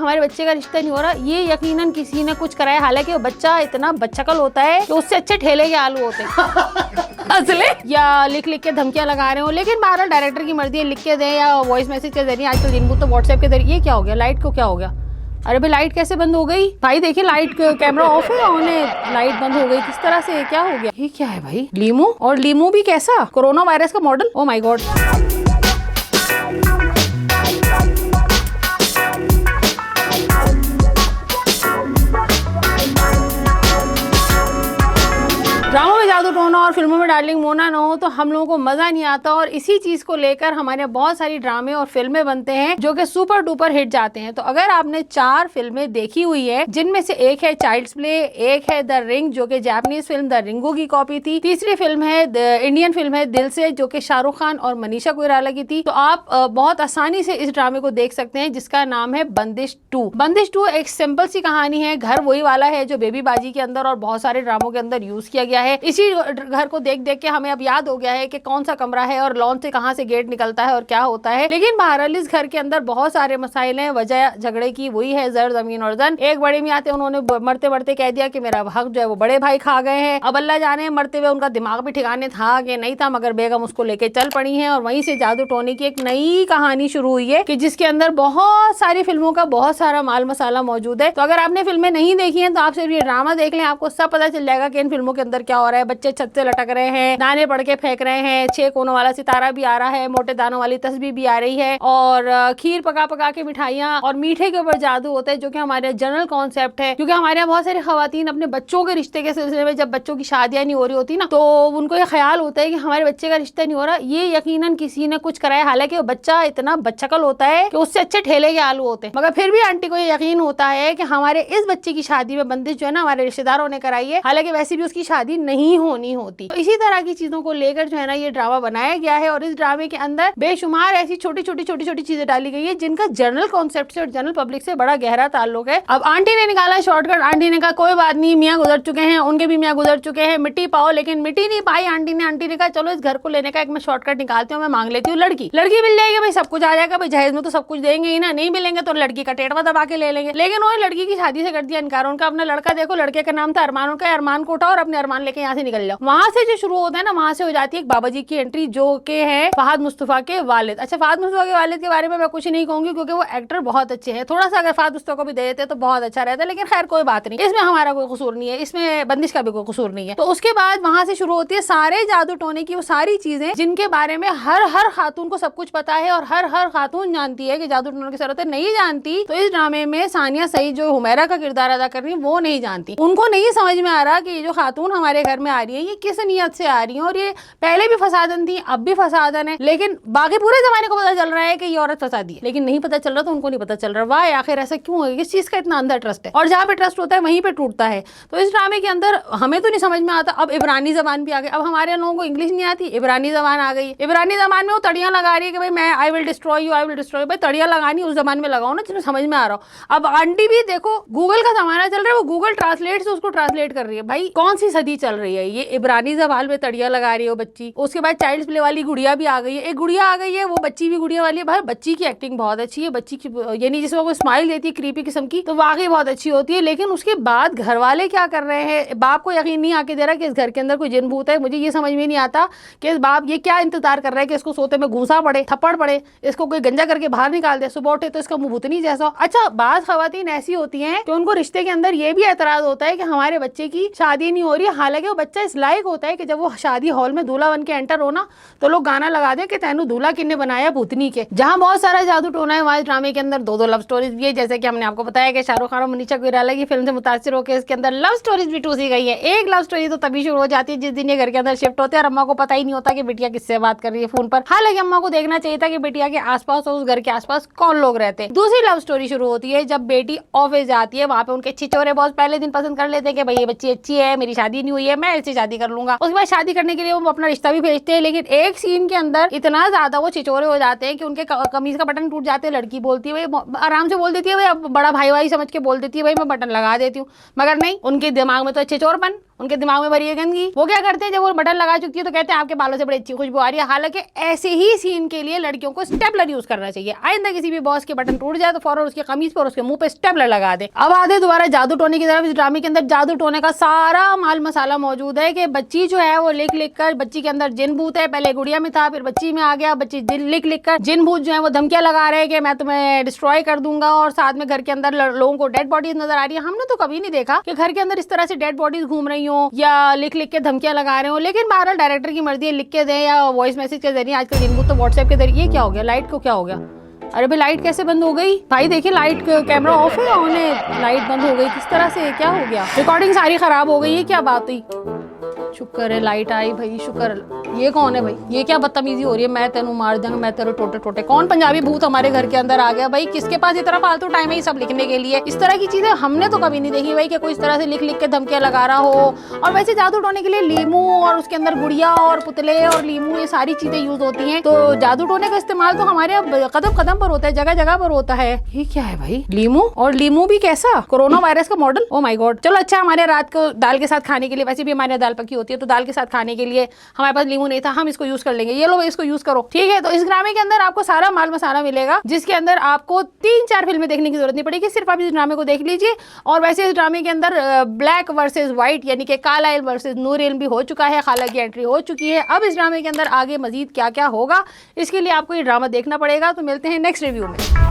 हमारे बच्चे का रिश्ता नहीं हो रहा, ये यकीनन किसी ने कुछ कराया। हालांकि वो बच्चा इतना बच्चकल होता है कि उससे अच्छे ठेले के आलू होते हैं असले, या लिख लिख के धमकियां लगा रहे हो। लेकिन बहरहाल डायरेक्टर की मर्जी है, लिख के दें या वॉइस मैसेज के जरिए। आजकल दिन भर तो व्हाट्सएप के जरिए। ये क्या हो गया, लाइट को क्या हो गया? अरे भाई लाइट कैसे बंद हो गई भाई? देखिए लाइट कैमरा ऑफ है, ऑन है, लाइट बंद हो गई किस तरह से? क्या हो गया? ये क्या है भाई? लीमू, और लीमू भी कैसा? कोरोना वायरस का मॉडल। Oh my god. ड्रामों में जादू टोना और फिल्मों में डार्लिंग मोना ना हो तो हम लोगों को मजा नहीं आता। और इसी चीज को लेकर हमारे बहुत सारी ड्रामे और फिल्में बनते हैं जो कि सुपर डुपर हिट जाते हैं। तो अगर आपने 4 फिल्में देखी हुई है, जिनमें से एक है चाइल्ड्स प्ले, एक है द रिंग जो कि जापानीज फिल्म द रिंगो की कॉपी थी, तीसरी फिल्म है इंडियन फिल्म है दिल से जो कि शाहरुख खान और मनीषा कोइराला की थी, तो आप बहुत आसानी से इस ड्रामे को देख सकते हैं जिसका नाम है बंदिश 2। बंदिश 2 एक सिंपल सी कहानी है। घर वही वाला है जो बेबी बाजी के अंदर और बहुत सारे ड्रामों के अंदर यूज किया गया है। इसी घर को देख देख के हमें अब याद हो गया है कि कौन सा कमरा है और लॉन से कहां से गेट निकलता है और क्या होता है। लेकिन बहरहाल इस घर के अंदर बहुत सारे मसाइल हैं। वजह झगड़े की वही है जर जमीन और जन। एक बड़े मियाँ थे, उन्होंने मरते मरते कह दिया कि मेरा हक जो है वो बड़े भाई खा गए हैं। अब अल्लाह जाने मरते हुए उनका दिमाग भी ठिकाने था कि नहीं था, मगर बेगम उसको लेके चल पड़ी है। और वहीं से जादू टोने की एक नई कहानी शुरू हुई है कि जिसके अंदर बहुत सारी फिल्मों का बहुत सारा माल मसाला मौजूद है। तो अगर आपने फिल्में नहीं देखी हैं तो आप सिर्फ ये ड्रामा देख लें, आपको सब पता चल जाएगा कि इन फिल्मों के अंदर क्या हो रहा है। बच्चे छत से लटक रहे हैं, दाने पड़ के फेंक रहे हैं, 6 कोनों वाला सितारा भी आ रहा है, मोटे दानों वाली तस्बीह भी आ रही है, और खीर पका पका के मिठाइयाँ और मीठे के ऊपर जादू होता है जो कि हमारे जनरल कॉन्सेप्ट है। क्योंकि हमारे यहाँ बहुत सारी खवातीन अपने बच्चों के रिश्ते के सिलसिले में, जब बच्चों की शादियां नहीं हो रही होती ना, तो उनको ये ख्याल होता है कि हमारे बच्चे का रिश्ता नहीं हो रहा, ये यकीनन किसी ने कुछ कराया। हालांकि वो बच्चा इतना बच्चकल होता है कि उससे अच्छे ठेले के आलू होते हैं, मगर फिर भी आंटी को ये यकीन होता है कि हमारे इस बच्चे की शादी में बंदिश जो है ना हमारे रिश्तेदारों ने कराई है। हालांकि वैसे भी उसकी शादी नहीं होनी होती। तो इसी तरह की चीजों को लेकर जो है ना ये ड्रामा बनाया गया है। और इस ड्रामे के अंदर बेशुमार ऐसी छोटी छोटी चीजें डाली गई है जिनका जनरल कॉन्सेप्ट से और जनरल पब्लिक से बड़ा गहरा ताल्लुक है। अब आंटी ने निकाला शॉर्टकट। आंटी ने कहा कोई बात नहीं, मियाँ गुजर चुके हैं, उनके भी मियाँ गुजर चुके हैं, मिट्टी पाओ। लेकिन मिट्टी नहीं पाई आंटी ने कहा चलो इस घर को लेने का एक मैं शॉर्टकट निकालती हूँ, मैं मांग लेती हूँ लड़की मिल जाएगी भाई, सब कुछ आ जाएगा भाई, जहेज में तो सब कुछ देंगे ही ना, नहीं मिलेंगे तो लड़की का टेटवा दबा के ले लेंगे। लेकिन उन्होंने लड़की की शादी से कर दिया इनकार। उनका अपना लड़का देखो, लड़के का नाम था अरमान, उनका अरमान को उठाओ और अपने अरमान लेके यहाँ से निकल जाओ। वहां से जो शुरू होता है ना, वहां से हो जाती है एक बाबा जी की एंट्री जो के है फहद मुस्तफा के वालिद। अच्छा, फहद मुस्तफा के वालिद के बारे में मैं कुछ नहीं कहूंगी क्योंकि वो एक्टर बहुत अच्छे हैं। थोड़ा सा अगर फहद मुस्तफा को भी दे देते तो बहुत अच्छा रहता, लेकिन खैर कोई बात नहीं, इसमें हमारा कोई कसूर नहीं है, इसमें बंदिश का भी कोई कसूर नहीं है। तो उसके बाद वहां से शुरू होती है सारे जादू टोने की वो सारी चीजें जिनके बारे में हर खातून को सब कुछ पता है और हर खातून जानती है कि जादू टोने की जरूरत है। नहीं जानती तो इस ड्रामे में सानिया सईद जो हुमैरा का किरदार अदा कर रही है वो नहीं जानती। उनको नहीं समझ में आ रहा कि ये जो खातून हमारे घर में आ रही है ये किस नियत से आ रही है, और ये पहले भी फसादन थी, अब भी फसादन है। लेकिन बाकी पूरे जमाने को पता चल रहा है कि ये औरत फसादी है, लेकिन नहीं पता चल रहा तो उनको नहीं पता चल रहा। वाह आखिर ऐसा क्यों है? किस चीज का इतना अंदर ट्रस्ट है? और जहाँ पे ट्रस्ट होता है वहीं पे टूटता है। तो इस ड्रामे के अंदर हमें तो नहीं समझ में आता। अब इब्रानी जबान भी आ गई। अब हमारे लोगों को इंग्लिश नहीं आती, इब्रानी जबान आ गई। इब्रानी जबान में वो तड़ियां लगा रही है कि भाई मैं I will destroy you, I will destroy. भाई तड़ियां लगानी उस जबान में लगाओ ना जिसमें समझ में आ रहा हो। अब आंटी भी देखो, गूगल का जमाना चल रहा है, वो गूगल ट्रांसलेट से उसको ट्रांसलेट कर रही है। भाई कौन सी सदी चल रही है? ये इब्रानी जबान में तड़ियां लगा रही है बच्ची। उसके बाद चाइल्ड्स प्ले वाली गुड़िया भी आ गई है, एक गुड़िया आ गई है, वो बच्ची भी गुड़िया वाली है। भाई बच्ची की एक्टिंग बहुत अच्छी है, बच्ची की यानी जिसमें वो स्माइल देती है क्रीपी किस्म की, तो वाकई बहुत अच्छी होती है। लेकिन उसके बाद घर वाले क्या कर रहे हैं? बाप को यकीन नहीं आके दे रहा कि इस घर के अंदर कोई जिन भूत है। मुझे ये समझ में नहीं आता कि इस बाप ये क्या इंतजार कर रहा है कि इसको सोते में घूसा पड़े, थप्पड़ पड़े, इसको कोई गंजा करके बाहर निकाल दे, सुबह उठे तो इसका मुंह भूतनी जैसा। अच्छा, बात खवातीन ऐसी होती हैं कि उनको रिश्ते के अंदर ये भी एतराज होता है कि हमारे बच्चे की शादी नहीं हो रही है। हालांकि वो बच्चा इस लायक होता है कि जब वो शादी हॉल में दूल्हा बन के एंटर हो ना तो लोग गाना लगा दे कि तैनू दूल्हा किन्ने बनाया भूतनी के। जहाँ बहुत सारा जादू टोना है वहाँ ड्रामे के अंदर 2 लव स्टोरीज भी है। जैसे कि हमने आपको बताया कि शाहरुख खान और मनीषा कोइराला की फिल्म से मुतासिर होकर इसके अंदर लव स्टोरीज भी टूसी गई है। एक लव स्टोरी तो तभी शुरू हो जाती है जिस दिन ये घर के अंदर शिफ्ट होते हैं और अम्मा को पता ही नहीं होता कि बिटिया किससे बात कर रही है फोन पर। हालांकि अम्मा को देखना चाहिए था कि बिटिया के आसपास और उस घर के आसपास कौन लोग रहते हैं। दूसरी लव स्टोरी शुरू होती है जब बेटी ऑफिस जाती है, वहाँ पे उनके छिचोरे बॉस पहले दिन पसंद कर लेते हैं कि भाई ये बच्ची अच्छी है, मेरी शादी नहीं हुई है, मैं इससे शादी कर लूंगा। उसके बाद शादी करने के लिए वो अपना रिश्ता भी भेजते हैं। लेकिन एक सीन के अंदर इतना ज्यादा वो छिचोरे हो जाते हैं कि उनके कमीज का बटन टूट जाते हैं। लड़की बोलती है भाई, आराम से बोल देती है भाई, बड़ा भाई समझ के बोल देती है भाई मैं बटन लगा देती हूँ, मगर नहीं, उनके दिमाग में तो छिचोरपन उनके दिमाग में भरी है गंदगी। वो क्या करते हैं, जब वो बटन लगा चुकी है तो कहते हैं आपके बालों से बड़ी अच्छी खुशबू आ रही है। हालांकि ऐसे ही सीन के लिए लड़कियों को स्टेपलर यूज करना चाहिए। आइंदा किसी भी बॉस के बटन टूट जाए तो फौरन उसके कमीज पर उसके मुंह पे स्टेपलर लगा दे। अब आधे दोबारा जादू टोने की तरफ। इस ड्रामे के अंदर जादू टोने का सारा माल मसाला मौजूद है कि बच्ची जो है वो लिख लिख कर, बच्ची के अंदर जिन भूत है, पहले गुड़िया में था फिर बच्ची में आ गया, बच्ची लिख लिख कर जिन भूत जो है वो धमकियां लगा रहे हैं कि मैं तुम्हें डिस्ट्रॉय कर दूंगा, और साथ में घर के अंदर लोगों को डेड बॉडीज नजर आ रही है। हमने तो कभी नहीं देखा कि घर के अंदर इस तरह से डेड बॉडीज घूम रही हो या लिख लिख के धमकियां लगा रहे हो, लेकिन बहरहाल डायरेक्टर की मर्जी है, लिख के दें या वॉइस मैसेज के जरिए। आजकल जिन भूत तो व्हाट्सएप के जरिए। ये क्या हो गया, लाइट को क्या हो गया? अरे भाई लाइट कैसे बंद हो गई भाई? देखिए लाइट कैमरा ऑफ है, ऑन है, लाइट बंद हो गई किस तरह से? क्या हो गया? रिकॉर्डिंग सारी खराब हो गई है, क्या बात हुई? शुक्र है लाइट आई भाई, शुक्र। ये कौन है भाई? ये क्या बदतमीजी हो रही है? मैं तेनू मार दूंगा, मैं तेरे टोटे टोटे। कौन पंजाबी भूत हमारे घर के अंदर आ गया भाई? किसके पास इतना फालतू टाइम है ये सब लिखने के लिए? इस तरह की चीजें हमने तो कभी नहीं देखी भाई कि कोई इस तरह से लिख लिख के धमकियां लगा रहा हो। और वैसे जादू टोने के लिए लीमू और उसके अंदर गुड़िया और पुतले और लीमू, ये सारी चीजें यूज होती हैं। तो जादू टोने का इस्तेमाल तो हमारे कदम कदम पर होता है, जगह जगह पर होता है। ये क्या है भाई? लीमू? और लीमू भी कैसा? कोरोना वायरस का मॉडल? Oh my God. चलो अच्छा, हमारे रात को दाल के साथ खाने के लिए, वैसे भी हमारे दाल पकी होती है, तो दाल के साथ खाने के लिए हमारे पास लीमू नहीं था, हम इसको यूज कर लेंगे। ये लो इसको यूज करो, ठीक है। तो इस ड्रामे के अंदर आपको सारा माल मसाला मिलेगा, जिसके अंदर आपको 3-4 फिल्में देखने की जरूरत नहीं पड़ेगी, सिर्फ आप इस ड्रामे को देख लीजिए। और वैसे इस ड्रामे के अंदर ब्लैक वर्सेस व्हाइट यानी कि काला इल्म वर्सेस नूर इल्म भी हो चुका है, खाला की एंट्री हो चुकी है। अब इस ड्रामे के अंदर आगे मजीद क्या क्या होगा, इसके लिए आपको ये ड्रामा देखना पड़ेगा। तो मिलते हैं नेक्स्ट रिव्यू में।